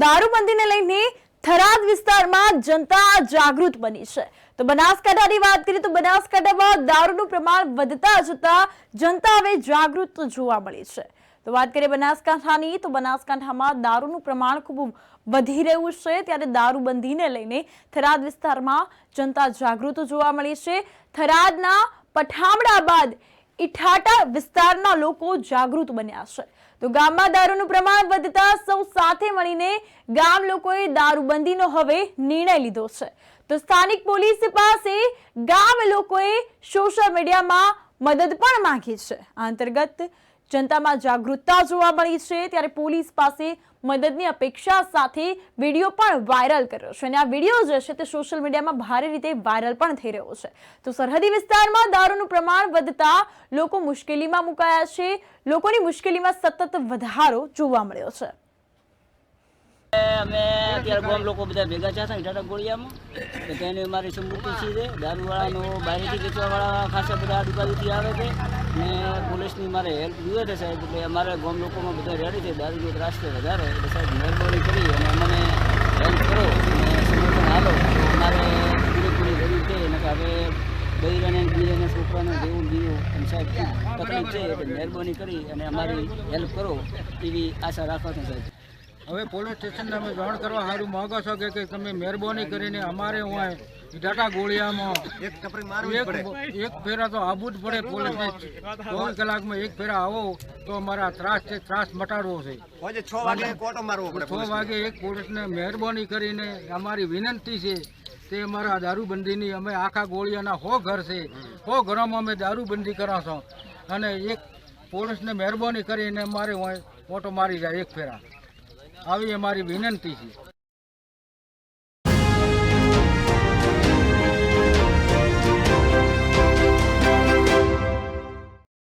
દારૂબંધીને લઈને થરાદ વિસ્તારમાં જનતા જાગૃત બની છે। તો બનાસકાંઠાની વાત કરીએ તો બનાસકાંઠામાં દારૂનું પ્રમાણ વધતા જતા જનતા હવે જાગૃત જોવા મળી છે। તો વાત કરીએ બનાસકાંઠાની તો બનાસકાંઠામાં દારૂનું પ્રમાણ ખૂબ વધી રહ્યું છે, ત્યારે દારૂબંધીને લઈને થરાદ વિસ્તારમાં જનતા જાગૃત જોવા મળી છે। થરાદના પઠામડા બાદ ઇઠાટા વિસ્તારના લોકો જાગૃત બન્યા છે। તો ગામમાં દારૂનું પ્રમાણ વધતા સૌ સાથે મળીને ગામ લોકોએ દારૂબંધીનો હવે નિર્ણય લીધો છે। તો સ્થાનિક પોલીસ પાસે ગામ લોકોએ સોશિયલ મીડિયામાં મદદ પણ માંગી છે। આ અંતર્ગત જનતામાં જાગૃતતા જોવા મળી છે, ત્યારે પોલીસ પાસે મદદની અપેક્ષા સાથે વિડીયો પણ વાયરલ કર્યો છે અને આ વિડીયો જે છે તે સોશિયલ મીડિયામાં ભારે રીતે વાયરલ પણ થઈ રહ્યો છે। તો સરહદી વિસ્તારમાં દારૂનું પ્રમાણ વધતા લોકો મુશ્કેલીમાં મુકાયા છે, લોકોની મુશ્કેલીમાં સતત વધારો જોવા મળ્યો છે। અમે અત્યારે ગામ લોકો બધા ભેગા થયા હતા ઇટાટા ગોળિયામાં, તો તેને અમારી સંમતિ છે। દારૂવાળાનો બહારથી વેચવાવાળા ખાસા બધા આજુબાજુથી આવે છે ને પોલીસની મારે હેલ્પ જોઈએ છે સાહેબ, એટલે અમારા ગામ લોકોમાં બધા રેડી છે। દારૂનો ત્રાસ છે વધારે, એટલે સાહેબ મહેરબાની કરી અને અમને હેલ્પ કરો અને સમર્થન હાલો તો અમારે પૂરેપૂરી જરૂર છે। એને હવે બૈરાને બીજાને છોકરાને જેવું જીવું અને સાહેબ તકલીફ છે, એટલે મહેરબાની કરી અને અમારી હેલ્પ કરો એવી આશા રાખો છો સાહેબ। હવે પોલીસ સ્ટેશનને અમે જાણ કરવા સારું માંગો છો કે તમે મહેરબાની કરીને અમારે હું ઇટાટા ગોળિયામાં એક ફેરા તો આવવું જ પડે। પોલીસને 24 કલાકમાં એક ફેરા આવો તો અમારા ત્રાસ છે, ત્રાસ મટાડવો છે। 6 વાગે એક પોલીસને મહેરબાની કરીને અમારી વિનંતી છે તે અમારા દારૂબંધીની અમે આખા ગોળિયાના 100 ઘર છે, 100 ઘરોમાં અમે દારૂબંધી કરાશો અને એક પોલીસને મહેરબાની કરીને અમારે ઓટો મારી જાય એક ફેરા, આવી અમારી વિનંતી છે।